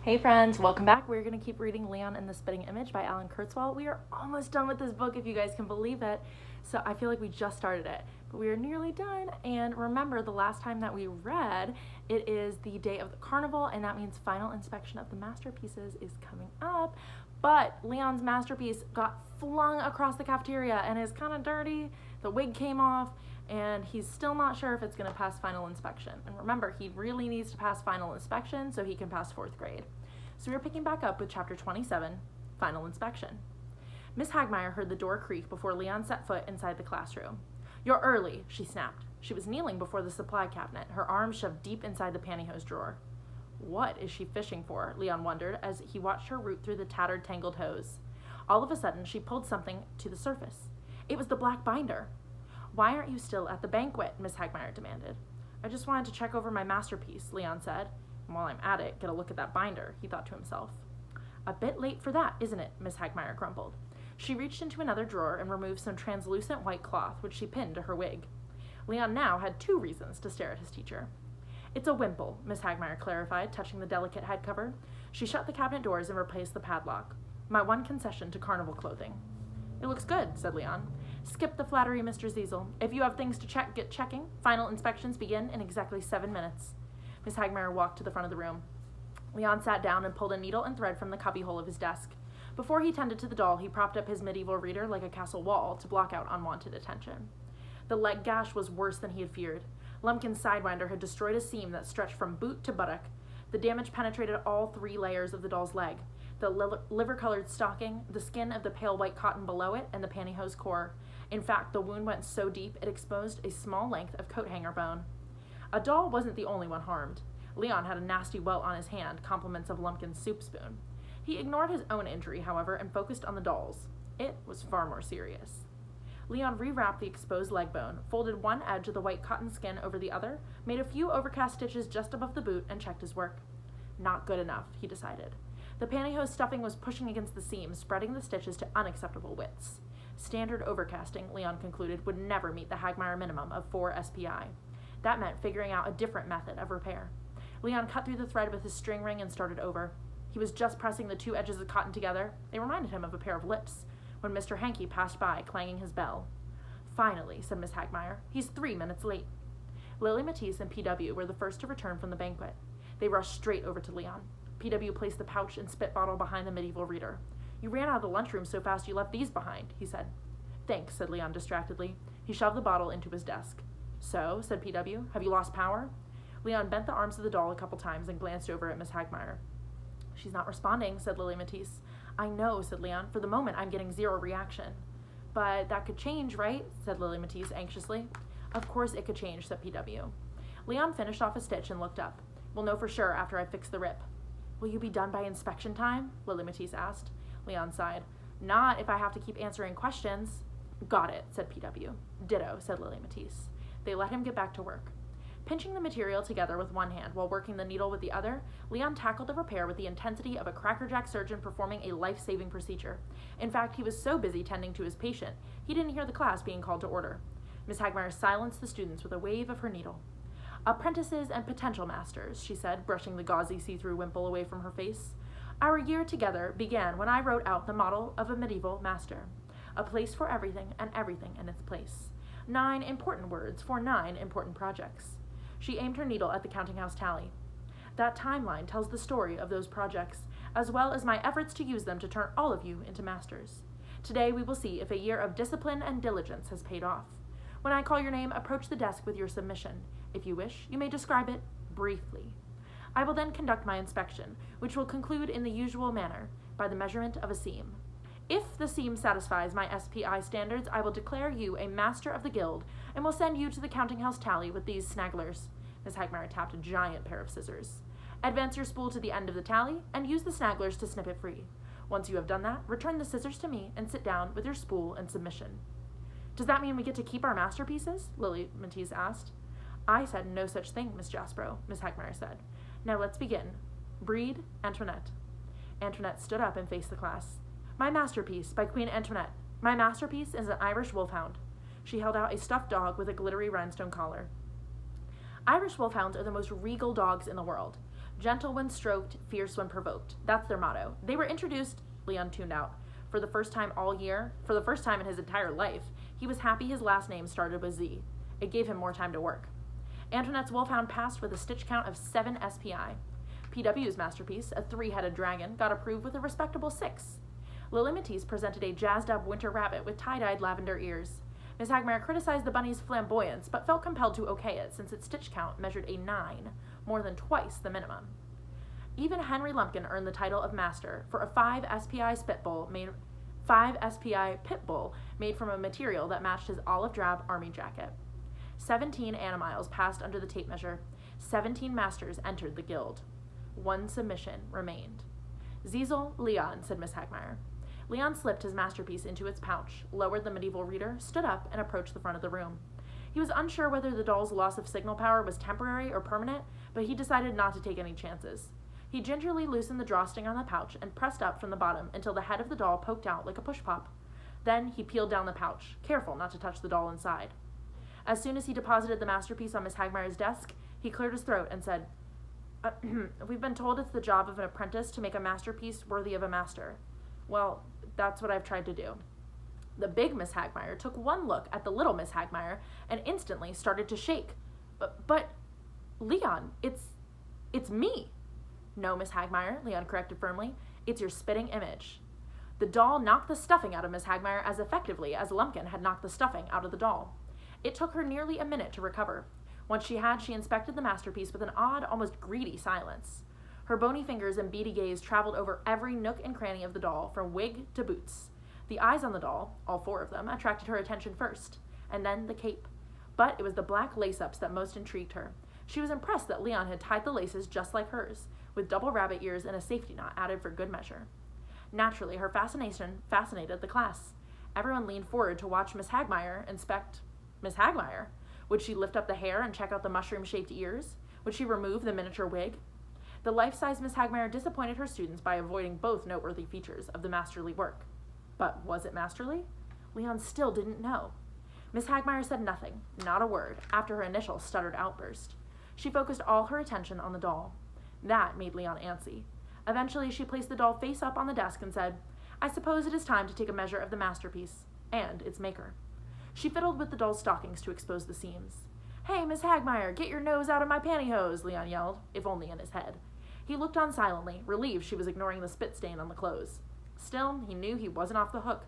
Hey friends, welcome back. We're going to keep reading Leon and the Spitting Image by Alan Kurzweil. We are almost done with this book, if you guys can believe it. So I feel like we just started it, but we are nearly done. And remember, the last time that we read, it is the day of the carnival, and that means final inspection of the masterpieces is coming up. But Leon's masterpiece got flung across the cafeteria and is kind of dirty. The wig came off, and he's still not sure if it's going to pass final inspection. And remember, he really needs to pass final inspection so he can pass 4th grade. So we're picking back up with chapter 27, Final Inspection. Miss Hagmire heard the door creak before Leon set foot inside the classroom. "You're early," she snapped. She was kneeling before the supply cabinet, her arms shoved deep inside the pantyhose drawer. What is she fishing for? Leon wondered as he watched her root through the tattered, tangled hose. All of a sudden, she pulled something to the surface. It was the black binder. "Why aren't you still at the banquet?" Miss Hagmire demanded. "I just wanted to check over my masterpiece," Leon said. "And while I'm at it, get a look at that binder," he thought to himself. "A bit late for that, isn't it?" Miss Hagmire grumbled. She reached into another drawer and removed some translucent white cloth, which she pinned to her wig. Leon now had 2 reasons to stare at his teacher. "It's a wimple," Miss Hagmire clarified, touching the delicate head cover. She shut the cabinet doors and replaced the padlock. "My one concession to carnival clothing." "It looks good," said Leon. "Skip the flattery, Mr. Ziesel. If you have things to check, get checking. Final inspections begin in exactly 7 minutes. Miss Hagmire walked to the front of the room. Leon sat down and pulled a needle and thread from the cubbyhole of his desk. Before he tended to the doll, he propped up his medieval reader like a castle wall to block out unwanted attention. The leg gash was worse than he had feared. Lumpkin's sidewinder had destroyed a seam that stretched from boot to buttock. The damage penetrated all 3 layers of the doll's leg: the liver-colored stocking, the skin of the pale white cotton below it, and the pantyhose core. In fact, the wound went so deep it exposed a small length of coat hanger bone. A doll wasn't the only one harmed. Leon had a nasty welt on his hand, compliments of Lumpkin's soup spoon. He ignored his own injury, however, and focused on the doll's. It was far more serious. Leon rewrapped the exposed leg bone, folded one edge of the white cotton skin over the other, made a few overcast stitches just above the boot, and checked his work. Not good enough, he decided. The pantyhose stuffing was pushing against the seam, spreading the stitches to unacceptable widths. Standard overcasting, Leon concluded, would never meet the Hagmire minimum of 4 s.p.i. That meant figuring out a different method of repair. Leon cut through the thread with his string ring and started over. He was just pressing the 2 edges of cotton together. They reminded him of a pair of lips, when Mr. Hankey passed by, clanging his bell. "Finally," said Miss Hagmire. "He's 3 minutes late." Lily Matisse and P.W. were the first to return from the banquet. They rushed straight over to Leon. P.W. placed the pouch and spit bottle behind the medieval reader. "You ran out of the lunchroom so fast you left these behind," he said. "Thanks," said Leon distractedly. He shoved the bottle into his desk. "So," said P.W., "have you lost power?" Leon bent the arms of the doll a couple times and glanced over at Miss Hagmire. "She's not responding," said Lily Matisse. "I know," said Leon. "For the moment, I'm getting 0 reaction." "But that could change, right?" said Lily Matisse anxiously. "Of course it could change," said P.W. Leon finished off a stitch and looked up. "We'll know for sure after I fix the rip." "Will you be done by inspection time?" Lily Matisse asked. Leon sighed. "Not if I have to keep answering questions." "Got it," said P.W. "Ditto," said Lily Matisse. They let him get back to work. Pinching the material together with one hand while working the needle with the other, Leon tackled the repair with the intensity of a crackerjack surgeon performing a life-saving procedure. In fact, he was so busy tending to his patient, he didn't hear the class being called to order. Miss Hagmire silenced the students with a wave of her needle. "Apprentices and potential masters," she said, brushing the gauzy see-through wimple away from her face. "Our year together began when I wrote out the model of a medieval master. A place for everything and everything in its place. 9 important words for 9 important projects." She aimed her needle at the counting-house tally. "That timeline tells the story of those projects, as well as my efforts to use them to turn all of you into masters. Today we will see if a year of discipline and diligence has paid off. When I call your name, approach the desk with your submission. If you wish, you may describe it briefly. I will then conduct my inspection, which will conclude in the usual manner, by the measurement of a seam. If the seam satisfies my s.p.i. standards, I will declare you a master of the guild and will send you to the counting-house tally with these snagglers." Miss Hagmire tapped a giant pair of scissors. "Advance your spool to the end of the tally and use the snagglers to snip it free. Once you have done that, return the scissors to me and sit down with your spool and submission." "Does that mean we get to keep our masterpieces?" Lily Matisse asked. "I said no such thing, Miss Jaspro," Miss Hagmire said. "Now let's begin. Breed, Antoinette." Antoinette stood up and faced the class. "My masterpiece, by Queen Antoinette. My masterpiece is an Irish wolfhound." She held out a stuffed dog with a glittery rhinestone collar. Irish wolfhounds are the most regal dogs in the world. Gentle when stroked, fierce when provoked. That's their motto. They were introduced, Leon tuned out. For the first time all year, for the first time in his entire life, he was happy his last name started with Z. It gave him more time to work. Antoinette's wolfhound passed with a stitch count of 7 s.p.i. PW's masterpiece, a 3-headed dragon, got approved with a respectable 6. Lily Matisse presented a jazzed-up winter rabbit with tie-dyed lavender ears. Miss Hagmire criticized the bunny's flamboyance, but felt compelled to okay it since its stitch count measured a 9, more than twice the minimum. Even Henry Lumpkin earned the title of master for a 5 s.p.i. pit bull made from a material that matched his olive drab army jacket. 17 animmiles passed under the tape measure. 17 masters entered the guild. 1 submission remained. Ziesel, Leon, said Miss Hagmire. Leon slipped his masterpiece into its pouch, lowered the medieval reader, stood up, and approached the front of the room. He was unsure whether the doll's loss of signal power was temporary or permanent, but he decided not to take any chances. He gingerly loosened the drawstring on the pouch and pressed up from the bottom until the head of the doll poked out like a push-pop. Then he peeled down the pouch, careful not to touch the doll inside. As soon as he deposited the masterpiece on Miss Hagmire's desk, he cleared his throat and said, "We've been told it's the job of an apprentice to make a masterpiece worthy of a master. Well, that's what I've tried to do." The big Miss Hagmire took one look at the little Miss Hagmire and instantly started to shake. But Leon, it's me." "No, Miss Hagmire," Leon corrected firmly. "It's your spitting image." The doll knocked the stuffing out of Miss Hagmire as effectively as Lumpkin had knocked the stuffing out of the doll. It took her nearly a minute to recover. Once she had, she inspected the masterpiece with an odd, almost greedy silence. Her bony fingers and beady gaze traveled over every nook and cranny of the doll, from wig to boots. The eyes on the doll, all 4 of them, attracted her attention first, and then the cape. But it was the black lace-ups that most intrigued her. She was impressed that Leon had tied the laces just like hers, with double rabbit ears and a safety knot added for good measure. Naturally, her fascination fascinated the class. Everyone leaned forward to watch Miss Hagmire inspect Miss Hagmire. Would she lift up the hair and check out the mushroom-shaped ears? Would she remove the miniature wig? The life-size Miss Hagmire disappointed her students by avoiding both noteworthy features of the masterly work. But was it masterly? Leon still didn't know. Miss Hagmire said nothing, not a word, after her initial stuttered outburst. She focused all her attention on the doll. That made Leon antsy. Eventually, she placed the doll face up on the desk and said, "I suppose it is time to take a measure of the masterpiece, and its maker." She fiddled with the doll's stockings to expose the seams. "Hey, Miss Hagmire, get your nose out of my pantyhose," Leon yelled, if only in his head. He looked on silently, relieved she was ignoring the spit stain on the clothes. Still, he knew he wasn't off the hook.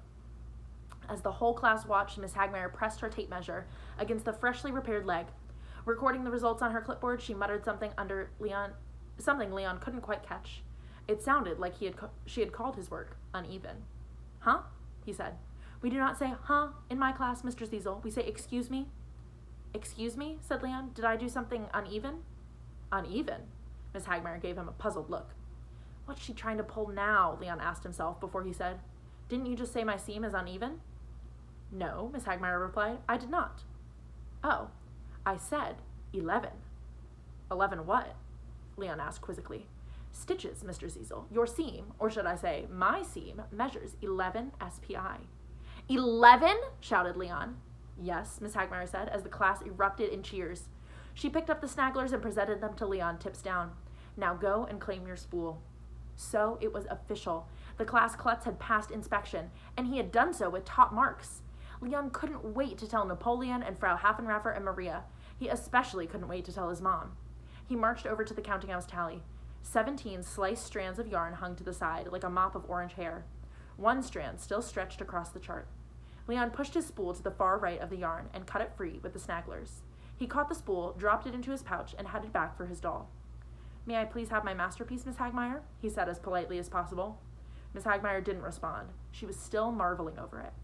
As the whole class watched, Miss Hagmire pressed her tape measure against the freshly repaired leg. Recording the results on her clipboard, she muttered something Leon couldn't quite catch. It sounded like she had called his work uneven. "Huh?" he said. "We do not say huh in my class, Mr. Ziesel. We say excuse me." "Excuse me?" said Leon. "Did I do something uneven?" "Uneven?" Miss Hagmire gave him a puzzled look. "What's she trying to pull now?" Leon asked himself before he said, "Didn't you just say my seam is uneven?" "No," Miss Hagmire replied. "I did not." "Oh, I said 11. 11 what?" Leon asked quizzically. "Stitches, Mr. Ziesel. Your seam, or should I say my seam, measures 11 s.p.i. 11? Shouted Leon. "Yes," Miss Hagmire said, as the class erupted in cheers. She picked up the snagglers and presented them to Leon, tips down. "Now go and claim your spool." So it was official. The class klutz had passed inspection, and he had done so with top marks. Leon couldn't wait to tell Napoleon and Frau Haffenraffer and Maria. He especially couldn't wait to tell his mom. He marched over to the counting house tally. 17 sliced strands of yarn hung to the side, like a mop of orange hair. 1 strand still stretched across the chart. Leon pushed his spool to the far right of the yarn and cut it free with the snagglers. He caught the spool, dropped it into his pouch, and headed back for his doll. "May I please have my masterpiece, Miss Hagmire?" he said as politely as possible. Miss Hagmire didn't respond. She was still marveling over it.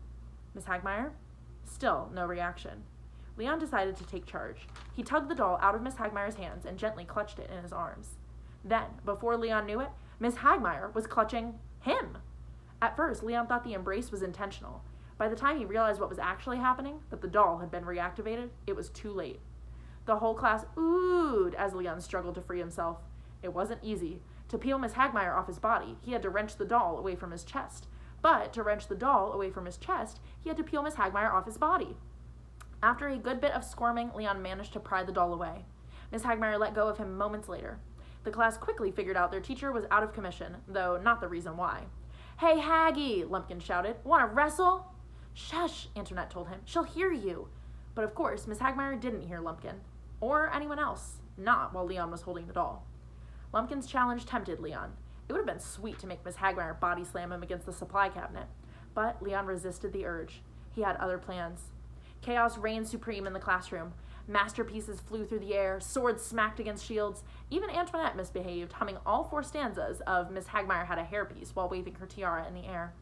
"Miss Hagmire?" Still no reaction. Leon decided to take charge. He tugged the doll out of Miss Hagmire's hands and gently clutched it in his arms. Then, before Leon knew it, Miss Hagmire was clutching him. At first, Leon thought the embrace was intentional. By the time he realized what was actually happening, that the doll had been reactivated, it was too late. The whole class oohed as Leon struggled to free himself. It wasn't easy. To peel Miss Hagmire off his body, he had to wrench the doll away from his chest. But to wrench the doll away from his chest, he had to peel Miss Hagmire off his body. After a good bit of squirming, Leon managed to pry the doll away. Miss Hagmire let go of him moments later. The class quickly figured out their teacher was out of commission, though not the reason why. "Hey, Haggy," Lumpkin shouted. "Want to wrestle?" "Shush," Antoinette told him. "She'll hear you." But of course, Miss Hagmire didn't hear Lumpkin. Or anyone else. Not while Leon was holding the doll. Lumpkin's challenge tempted Leon. It would have been sweet to make Miss Hagmire body slam him against the supply cabinet. But Leon resisted the urge. He had other plans. Chaos reigned supreme in the classroom. Masterpieces flew through the air, swords smacked against shields. Even Antoinette misbehaved, humming all 4 stanzas of Miss Hagmire Had a Hairpiece while waving her tiara in the air.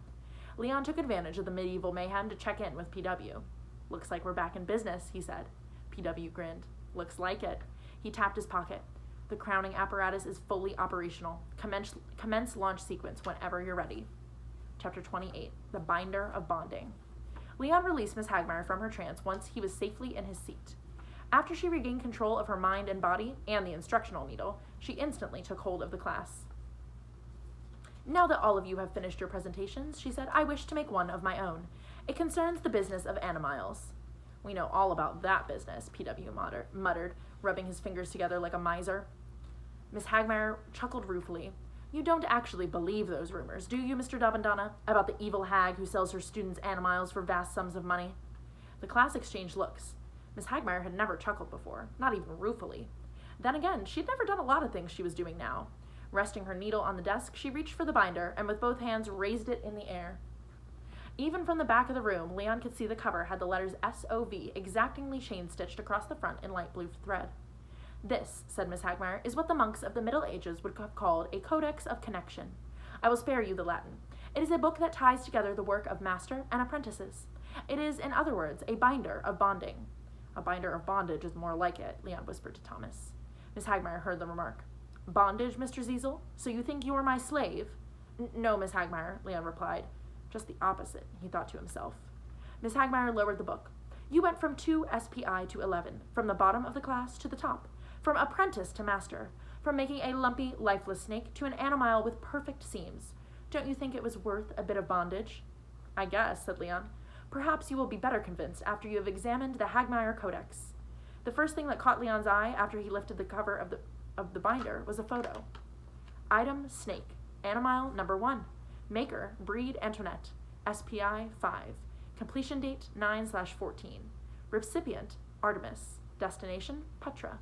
Leon took advantage of the medieval mayhem to check in with PW. "Looks like we're back in business," he said. PW grinned. "Looks like it." He tapped his pocket. "The crowning apparatus is fully operational. Commence launch sequence whenever you're ready." Chapter 28, The Binder of Bonding. Leon released Miss Hagmire from her trance once he was safely in his seat. After she regained control of her mind and body, and the instructional needle, she instantly took hold of the class. "Now that all of you have finished your presentations," she said, "I wish to make one of my own. It concerns the business of animals." "We know all about that business," PW muttered, rubbing his fingers together like a miser. Miss Hagmire chuckled ruefully. "You don't actually believe those rumors, do you, Mr. Dabandana, about the evil hag who sells her students animals for vast sums of money?" The class exchanged looks. Miss Hagmire had never chuckled before, not even ruefully. Then again, she'd never done a lot of things she was doing now. Resting her needle on the desk, she reached for the binder and with both hands raised it in the air. Even from the back of the room, Leon could see the cover had the letters S.O.V. exactingly chain-stitched across the front in light blue thread. "This," said Miss Hagmire, "is what the monks of the Middle Ages would have called a codex of connection. I will spare you the Latin. It is a book that ties together the work of master and apprentices. It is, in other words, a binder of bonding." "A binder of bondage is more like it," Leon whispered to Thomas. Miss Hagmire heard the remark. "Bondage, Mr. Ziesel? So you think you are my slave?" "No, Miss Hagmire," Leon replied. Just the opposite, he thought to himself. Miss Hagmire lowered the book. "You went from 2 s.p.i. to 11, from the bottom of the class to the top, from apprentice to master, from making a lumpy, lifeless snake to an animile with perfect seams. Don't you think it was worth a bit of bondage?" "I guess," said Leon. "Perhaps you will be better convinced after you have examined the Hagmire Codex." The first thing that caught Leon's eye after he lifted the cover of the binder was a photo. Item, snake. Animile, number 1. Maker, breed, Antoinette. s.p.i. 5. Completion date, 9/14. Recipient, Artemis. Destination, Petra.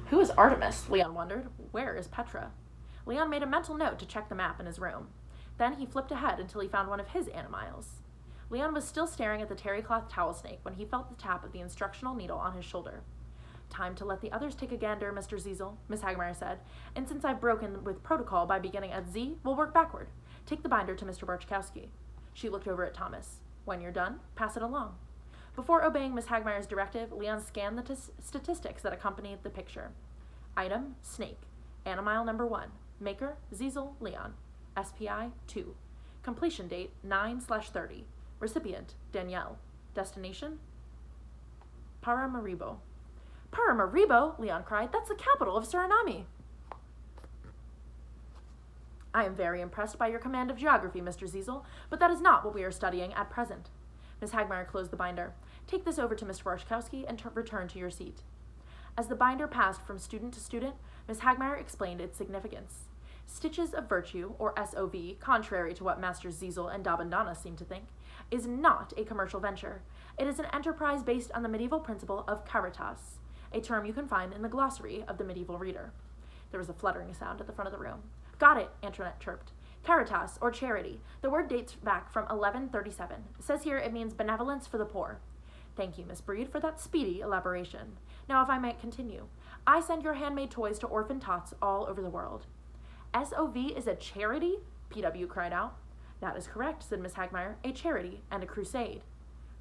Who is Artemis? Leon wondered. Where is Petra? Leon made a mental note to check the map in his room. Then he flipped ahead until he found one of his animals. Leon was still staring at the terry-cloth towel snake when he felt the tap of the instructional needle on his shoulder. "Time to let the others take a gander, Mr. Ziesel," Miss Hagmire said. "And since I've broken with protocol by beginning at Z, we'll work backward. Take the binder to Mr. Barczkowski." She looked over at Thomas. "When you're done, pass it along." Before obeying Miss Hagmire's directive, Leon scanned the statistics that accompanied the picture. Item, snake. Animile number 1. Maker, Ziesel, Leon. s.p.i. 2. Completion date, 9/30. Recipient, Danielle. Destination, Paramaribo. "Paramaribo?" Leon cried. "That's the capital of Suriname." "I am very impressed by your command of geography, Mr. Ziesel, but that is not what we are studying at present." Miss Hagmire closed the binder. "Take this over to Mr. Barczkowski and return to your seat." As the binder passed from student to student, Miss Hagmire explained its significance. Stitches of Virtue, or S.O.V., contrary to what Masters Ziesel and Dabandana seem to think, is not a commercial venture. It is an enterprise based on the medieval principle of caritas, a term you can find in the glossary of the medieval reader. There was a fluttering sound at the front of the room. "Got it," Antoinette chirped. "Caritas, or charity. The word dates back from 1137. It says here it means benevolence for the poor." "Thank you, Miss Breed, for that speedy elaboration. Now, if I might continue. I send your handmade toys to orphan tots all over the world." "S.O.V. is a charity?" PW cried out. "That is correct," said Miss Hagmire. "A charity and a crusade."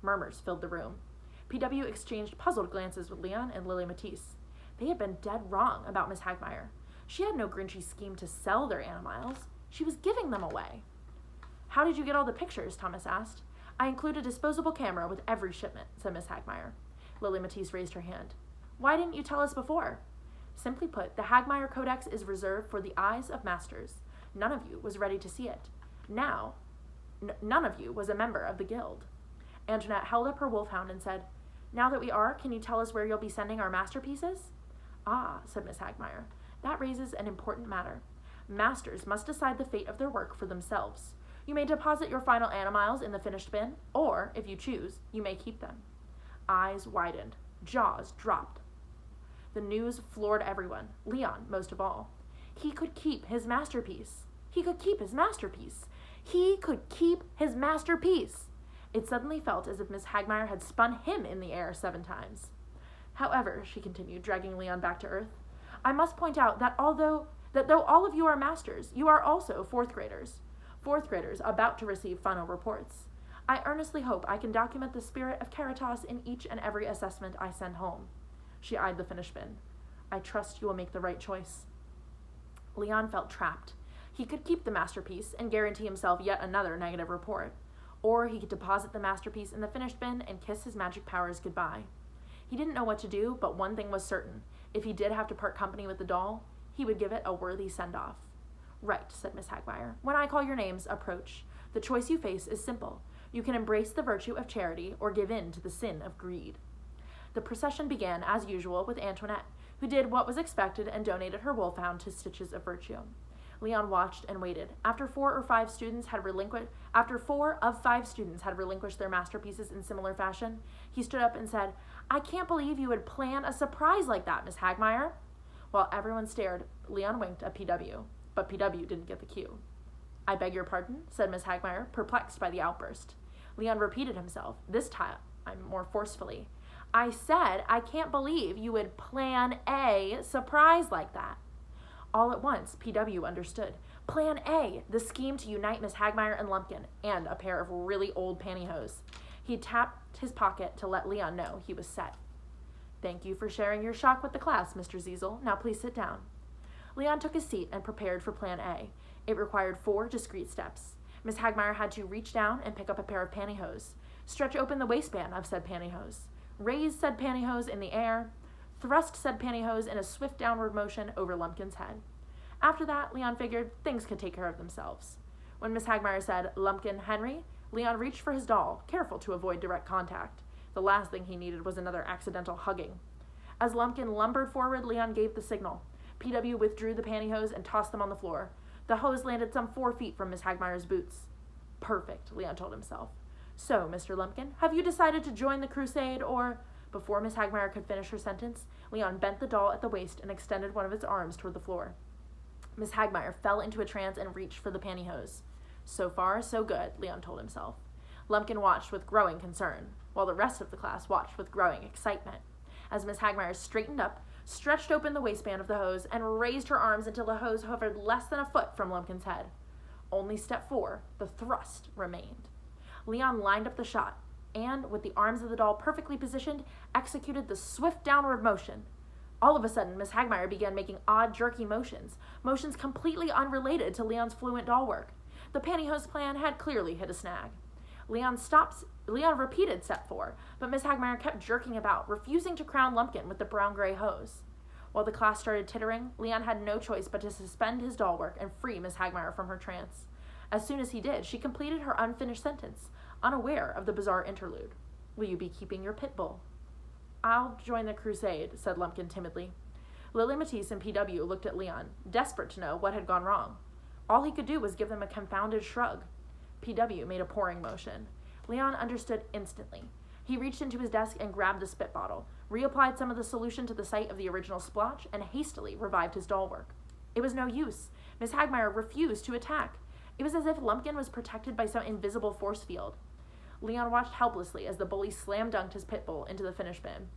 Murmurs filled the room. PW exchanged puzzled glances with Leon and Lily Matisse. They had been dead wrong about Miss Hagmire. She had no grinchy scheme to sell their animals. She was giving them away. "How did you get all the pictures?" Thomas asked. "I include a disposable camera with every shipment," said Miss Hagmire. Lily Matisse raised her hand. "Why didn't you tell us before?" "Simply put, the Hagmire Codex is reserved for the eyes of masters. None of you was ready to see it. Now, none of you was a member of the guild." Antoinette held up her wolfhound and said, "Now that we are, can you tell us where you'll be sending our masterpieces?" Ah, said Miss Hagmire, that raises an important matter. Masters must decide the fate of their work for themselves. You may deposit your final animals in the finished bin, or, if you choose, you may keep them. Eyes widened, jaws dropped. The news floored everyone, Leon most of all. He could keep his masterpiece. He could keep his masterpiece. He could keep his masterpiece. It suddenly felt as if Miss Hagmire had spun him in the air 7 times. However, she continued, dragging Leon back to earth, I must point out that though all of you are masters, you are also 4th graders. 4th graders about to receive final reports. I earnestly hope I can document the spirit of Caritas in each and every assessment I send home. She eyed the finished bin. I trust you will make the right choice. Leon felt trapped. He could keep the masterpiece and guarantee himself yet another negative report, or he could deposit the masterpiece in the finished bin and kiss his magic powers goodbye. He didn't know what to do, but one thing was certain. If he did have to part company with the doll, he would give it a worthy send-off. Right, said Miss Hagmire. When I call your names, approach. The choice you face is simple. You can embrace the virtue of charity or give in to the sin of greed. The procession began, as usual, with Antoinette, who did what was expected and donated her wolfhound to Stitches of Virtue. Leon watched and waited. After 4 of 5 students had relinquished their masterpieces in similar fashion, he stood up and said, I can't believe you would plan a surprise like that, Miss Hagmire. While everyone stared, Leon winked at PW, but PW didn't get the cue. I beg your pardon, said Miss Hagmire, perplexed by the outburst. Leon repeated himself, this time more forcefully. I said I can't believe you would plan a surprise like that. All at once, PW understood. Plan A, the scheme to unite Miss Hagmire and Lumpkin, and a pair of really old pantyhose. He tapped his pocket to let Leon know he was set. Thank you for sharing your shock with the class, Mr. Ziesel. Now please sit down. Leon took his seat and prepared for Plan A. It required 4 discrete steps. Miss Hagmire had to reach down and pick up a pair of pantyhose, stretch open the waistband of said pantyhose, raise said pantyhose in the air, thrust said pantyhose in a swift downward motion over Lumpkin's head. After that, Leon figured things could take care of themselves. When Miss Hagmire said, Lumpkin, Henry, Leon reached for his doll, careful to avoid direct contact. The last thing he needed was another accidental hugging. As Lumpkin lumbered forward, Leon gave the signal. PW withdrew the pantyhose and tossed them on the floor. The hose landed some 4 feet from Miss Hagmire's boots. Perfect, Leon told himself. So, Mr. Lumpkin, have you decided to join the crusade, or... Before Miss Hagmire could finish her sentence, Leon bent the doll at the waist and extended one of its arms toward the floor. Miss Hagmire fell into a trance and reached for the pantyhose. So far, so good, Leon told himself. Lumpkin watched with growing concern, while the rest of the class watched with growing excitement. As Miss Hagmire straightened up, stretched open the waistband of the hose, and raised her arms until the hose hovered less than a foot from Lumpkin's head. Only step 4, the thrust, remained. Leon lined up the shot, and, with the arms of the doll perfectly positioned, executed the swift downward motion. All of a sudden, Miss Hagmire began making odd, jerky motions completely unrelated to Leon's fluent doll work. The pantyhose plan had clearly hit a snag. Leon repeated step 4, but Miss Hagmire kept jerking about, refusing to crown Lumpkin with the brown-gray hose. While the class started tittering, Leon had no choice but to suspend his doll work and free Miss Hagmire from her trance. As soon as he did, she completed her unfinished sentence, unaware of the bizarre interlude. Will you be keeping your pit bull? I'll join the crusade, said Lumpkin timidly. Lily Matisse and PW looked at Leon, desperate to know what had gone wrong. All he could do was give them a confounded shrug. PW made a pouring motion. Leon understood instantly. He reached into his desk and grabbed the spit bottle, reapplied some of the solution to the site of the original splotch, and hastily revived his doll work. It was no use. Miss Hagmire refused to attack. It was as if Lumpkin was protected by some invisible force field. Leon watched helplessly as the bully slam-dunked his pit bull into the finish bin.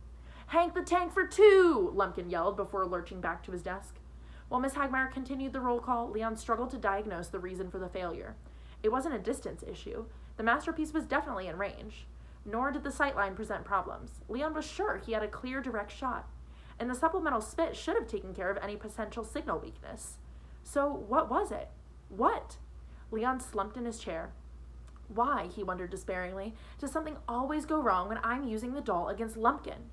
Hank the tank for 2! Lumpkin yelled before lurching back to his desk. While Miss Hagmire continued the roll call, Leon struggled to diagnose the reason for the failure. It wasn't a distance issue. The masterpiece was definitely in range. Nor did the sightline present problems. Leon was sure he had a clear, direct shot. And the supplemental spit should have taken care of any potential signal weakness. So what was it? What? Leon slumped in his chair. Why, he wondered despairingly, does something always go wrong when I'm using the doll against Lumpkin?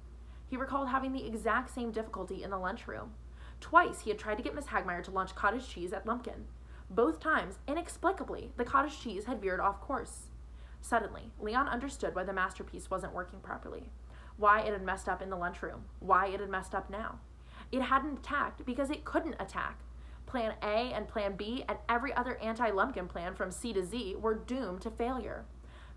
He recalled having the exact same difficulty in the lunchroom. Twice he had tried to get Miss Hagmire to launch cottage cheese at Lumpkin. Both times, inexplicably, the cottage cheese had veered off course. Suddenly, Leon understood why the masterpiece wasn't working properly, why it had messed up in the lunchroom, why it had messed up now. It hadn't attacked because it couldn't attack. Plan A and Plan B and every other anti-Lumpkin plan from C to Z were doomed to failure.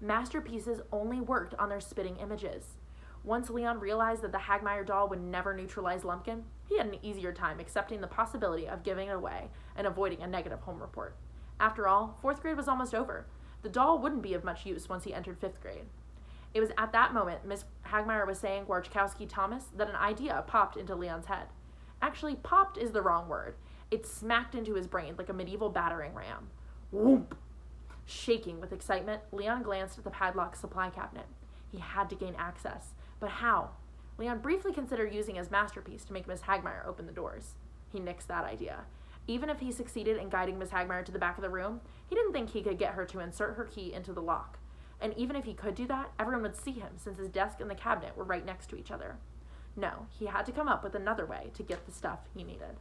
Masterpieces only worked on their spitting images. Once Leon realized that the Hagmire doll would never neutralize Lumpkin, he had an easier time accepting the possibility of giving it away and avoiding a negative home report. After all, 4th grade was almost over. The doll wouldn't be of much use once he entered 5th grade. It was at that moment Miss Hagmire was saying Warchkowski Thomas that an idea popped into Leon's head. Actually, popped is the wrong word. It smacked into his brain like a medieval battering ram. Whoop! Shaking with excitement, Leon glanced at the padlocked supply cabinet. He had to gain access. But how? Leon briefly considered using his masterpiece to make Miss Hagmire open the doors. He nixed that idea. Even if he succeeded in guiding Miss Hagmire to the back of the room, he didn't think he could get her to insert her key into the lock. And even if he could do that, everyone would see him since his desk and the cabinet were right next to each other. No, he had to come up with another way to get the stuff he needed.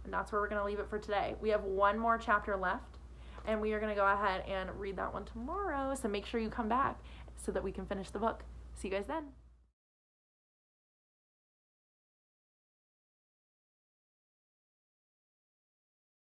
And that's where we're going to leave it for today. We have one more chapter left, and we are going to go ahead and read that one tomorrow. So make sure you come back so that we can finish the book. See you guys then.